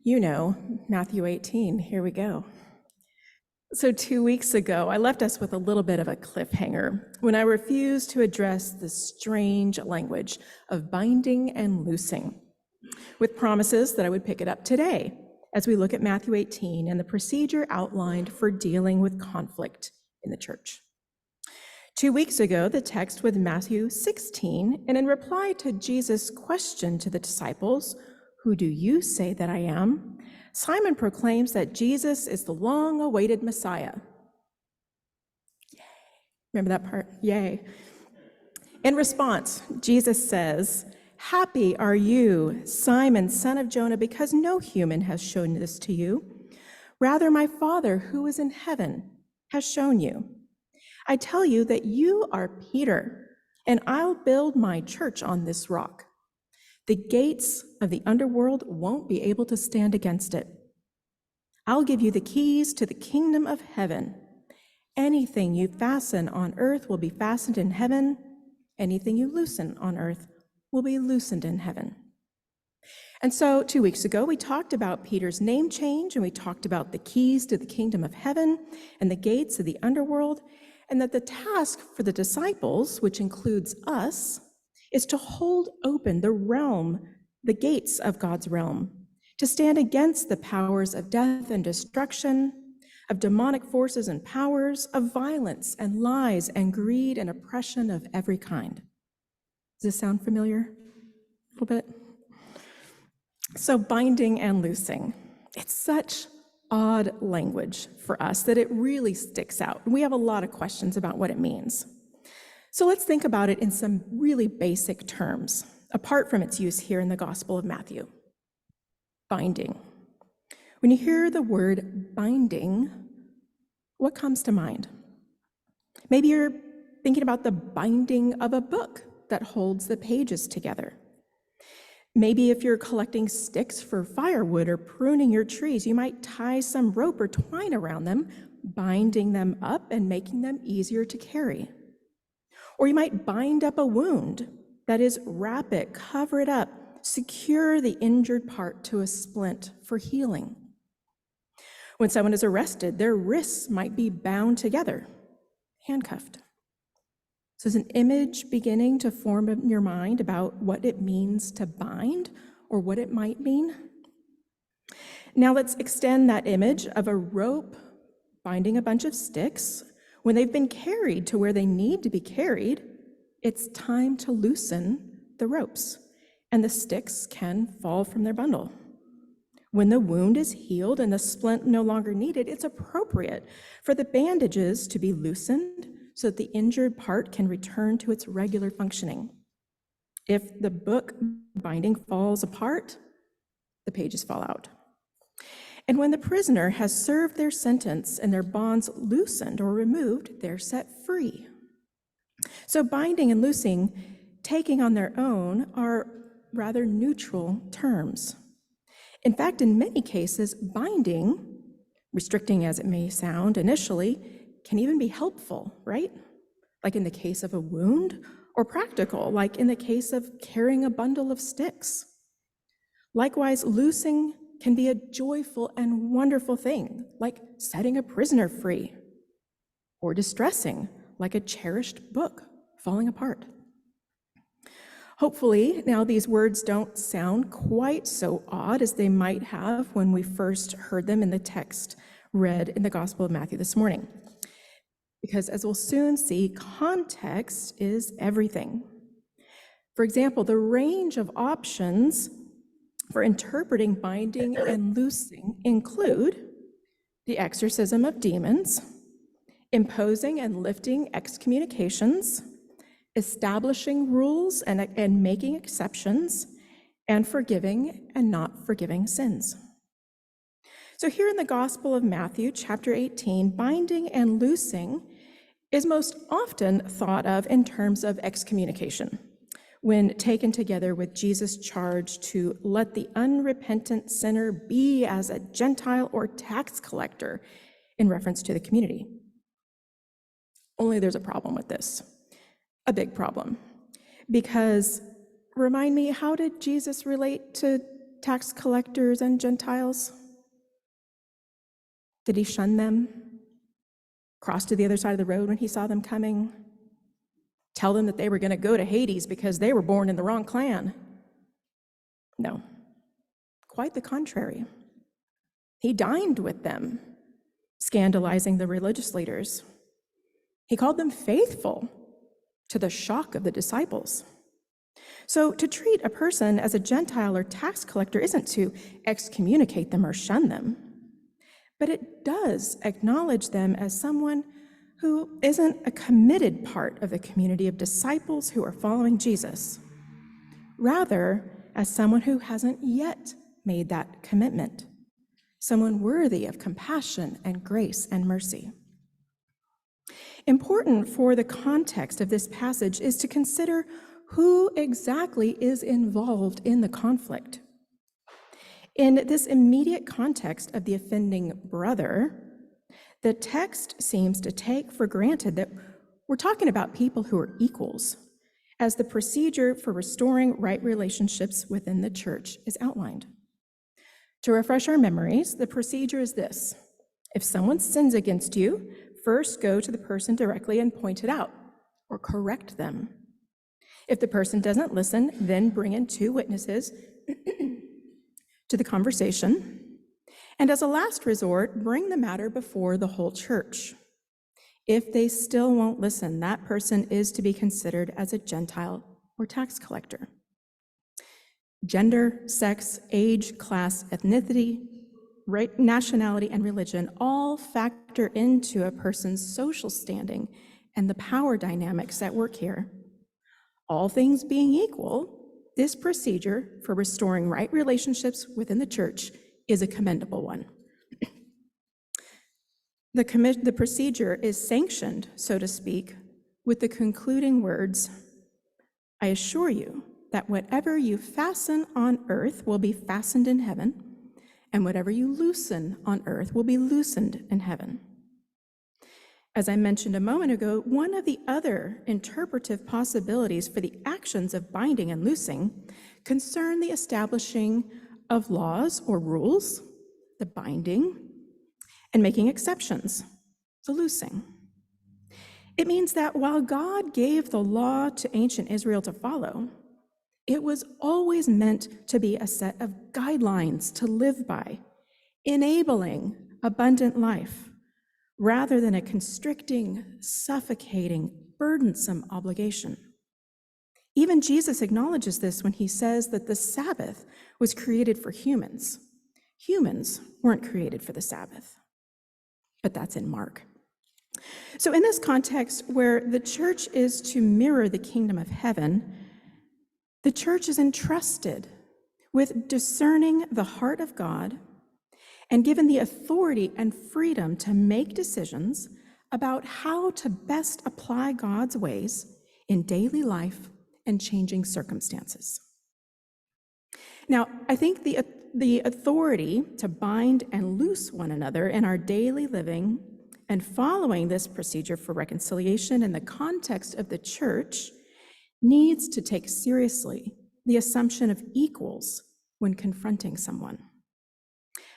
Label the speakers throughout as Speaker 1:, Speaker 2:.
Speaker 1: You know, Matthew 18, here we go. So 2 weeks ago, I left us with a little bit of a cliffhanger when I refused to address the strange language of binding and loosing, with promises that I would pick it up today as we look at Matthew 18 and the procedure outlined for dealing with conflict in the church. 2 weeks ago, the text was Matthew 16, and in reply to Jesus' question to the disciples, "Who do you say that I am?" Simon proclaims that Jesus is the long-awaited Messiah. Yay. Remember that part? Yay. In response, Jesus says, "Happy are you, Simon, son of Jonah, because no human has shown this to you. Rather, my Father who is in heaven has shown you. I tell you that you are Peter, and I'll build my church on this rock. The gates of the underworld won't be able to stand against it. I'll give you the keys to the kingdom of heaven. Anything you fasten on earth will be fastened in heaven. Anything you loosen on earth will be loosened in heaven." And so 2 weeks ago, we talked about Peter's name change, and we talked about the keys to the kingdom of heaven and the gates of the underworld, and that the task for the disciples, which includes us, is to hold open the gates of God's realm, to stand against the powers of death and destruction, of demonic forces and powers, of violence and lies and greed and oppression of every kind. Does this sound familiar? A little bit? So binding and loosing. It's such odd language for us that it really sticks out. We have a lot of questions about what it means. So let's think about it in some really basic terms, apart from its use here in the Gospel of Matthew. Binding. When you hear the word binding, what comes to mind? Maybe you're thinking about the binding of a book that holds the pages together. Maybe if you're collecting sticks for firewood or pruning your trees, you might tie some rope or twine around them, binding them up and making them easier to carry. Or you might bind up a wound, that is, wrap it, cover it up, secure the injured part to a splint for healing. When someone is arrested, their wrists might be bound together, handcuffed. So is an image beginning to form in your mind about what it means to bind or what it might mean? Now let's extend that image of a rope binding a bunch of sticks. When they've been carried to where they need to be carried, it's time to loosen the ropes, and the sticks can fall from their bundle. When the wound is healed and the splint no longer needed, it's appropriate for the bandages to be loosened so that the injured part can return to its regular functioning. If the book binding falls apart, the pages fall out. And when the prisoner has served their sentence and their bonds loosened or removed, they're set free. So binding and loosing, taking on their own, are rather neutral terms. In fact, in many cases, binding, restricting as it may sound initially, can even be helpful, right? Like in the case of a wound, or practical, like in the case of carrying a bundle of sticks. Likewise, loosing can be a joyful and wonderful thing, like setting a prisoner free, or distressing, like a cherished book falling apart. Hopefully, now these words don't sound quite so odd as they might have when we first heard them in the text read in the Gospel of Matthew this morning. Because as we'll soon see, context is everything. For example, the range of options for interpreting binding and loosing include the exorcism of demons, imposing and lifting excommunications, establishing rules and making exceptions, and forgiving and not forgiving sins. So here in the Gospel of Matthew, chapter 18, binding and loosing is most often thought of in terms of excommunication, when taken together with Jesus' charge to let the unrepentant sinner be as a Gentile or tax collector in reference to the community. Only there's a problem with this, a big problem, because remind me, how did Jesus relate to tax collectors and Gentiles? Did he shun them? Cross to the other side of the road when he saw them coming? Tell them that they were going to go to Hades because they were born in the wrong clan? No, quite the contrary. He dined with them, scandalizing the religious leaders. He called them faithful, to the shock of the disciples. So to treat a person as a Gentile or tax collector isn't to excommunicate them or shun them, but it does acknowledge them as someone who isn't a committed part of the community of disciples who are following Jesus, rather as someone who hasn't yet made that commitment, someone worthy of compassion and grace and mercy. Important for the context of this passage is to consider who exactly is involved in the conflict. In this immediate context of the offending brother, the text seems to take for granted that we're talking about people who are equals, as the procedure for restoring right relationships within the church is outlined. To refresh our memories, the procedure is this: if someone sins against you, first go to the person directly and point it out, or correct them. If the person doesn't listen, then bring in 2 witnesses to the conversation. And as a last resort, bring the matter before the whole church. If they still won't listen, that person is to be considered as a Gentile or tax collector. Gender, sex, age, class, ethnicity, nationality, and religion all factor into a person's social standing and the power dynamics at work here. All things being equal, this procedure for restoring right relationships within the church is a commendable one. The procedure is sanctioned, so to speak, with the concluding words, "I assure you that whatever you fasten on earth will be fastened in heaven, and whatever you loosen on earth will be loosened in heaven." As I mentioned a moment ago, one of the other interpretive possibilities for the actions of binding and loosing concern the establishing of laws or rules, the binding, and making exceptions, the loosing. It means that while God gave the law to ancient Israel to follow, it was always meant to be a set of guidelines to live by, enabling abundant life, rather than a constricting, suffocating, burdensome obligation. Even Jesus acknowledges this when he says that the Sabbath was created for humans. Humans weren't created for the Sabbath, but that's in Mark. So in this context, where the church is to mirror the kingdom of heaven, the church is entrusted with discerning the heart of God and given the authority and freedom to make decisions about how to best apply God's ways in daily life and changing circumstances. Now, I think the authority to bind and loose one another in our daily living and following this procedure for reconciliation in the context of the church needs to take seriously the assumption of equals when confronting someone.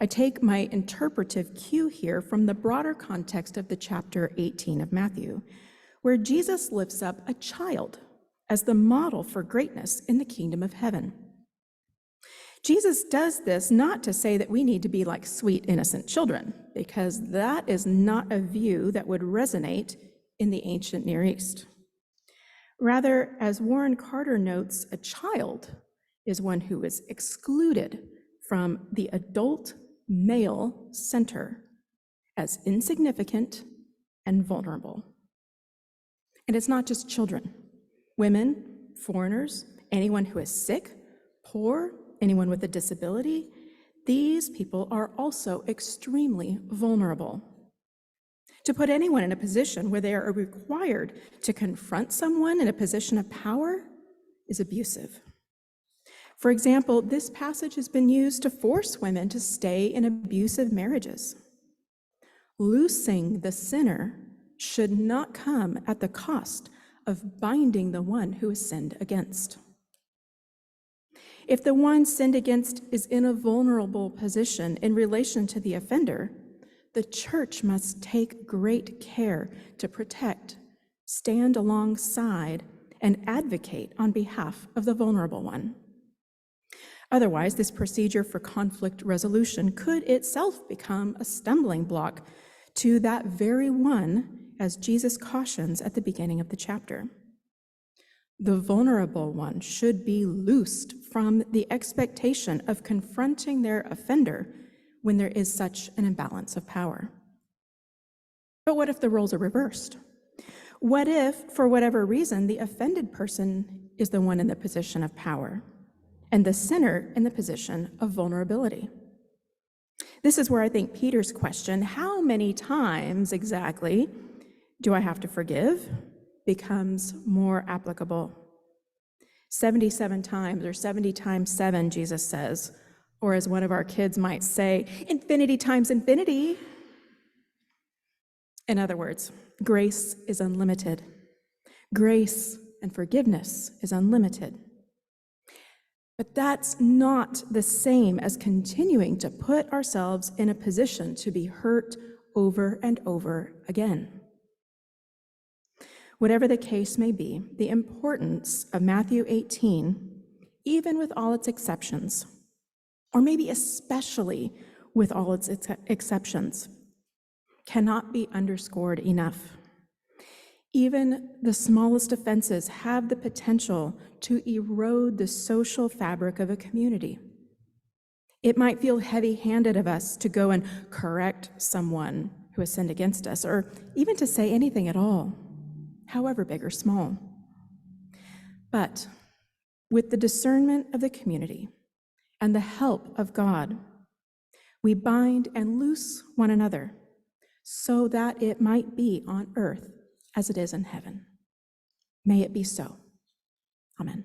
Speaker 1: I take my interpretive cue here from the broader context of the chapter 18 of Matthew, where Jesus lifts up a child as the model for greatness in the kingdom of heaven. Jesus does this not to say that we need to be like sweet, innocent children, because that is not a view that would resonate in the ancient Near East. Rather, as Warren Carter notes, a child is one who is excluded from the adult male center as insignificant and vulnerable. And it's not just children. Women, foreigners, anyone who is sick, poor, anyone with a disability, these people are also extremely vulnerable. To put anyone in a position where they are required to confront someone in a position of power is abusive. For example, this passage has been used to force women to stay in abusive marriages. Loosing the sinner should not come at the cost of binding the one who is sinned against. If the one sinned against is in a vulnerable position in relation to the offender, the church must take great care to protect, stand alongside, and advocate on behalf of the vulnerable one. Otherwise, this procedure for conflict resolution could itself become a stumbling block to that very one, as Jesus cautions at the beginning of the chapter. The vulnerable one should be loosed from the expectation of confronting their offender when there is such an imbalance of power. But what if the roles are reversed? What if, for whatever reason, the offended person is the one in the position of power and the sinner in the position of vulnerability? This is where I think Peter's question, how many times exactly do I have to forgive, becomes more applicable. 77 times, or 70 times 7, Jesus says, or as one of our kids might say, infinity times infinity. In other words, grace is unlimited. Grace and forgiveness is unlimited. But that's not the same as continuing to put ourselves in a position to be hurt over and over again. Whatever the case may be, the importance of Matthew 18, even with all its exceptions, or maybe especially with all its exceptions, cannot be underscored enough. Even the smallest offenses have the potential to erode the social fabric of a community. It might feel heavy-handed of us to go and correct someone who has sinned against us, or even to say anything at all, however big or small. But with the discernment of the community and the help of God, we bind and loose one another so that it might be on earth as it is in heaven. May it be so. Amen.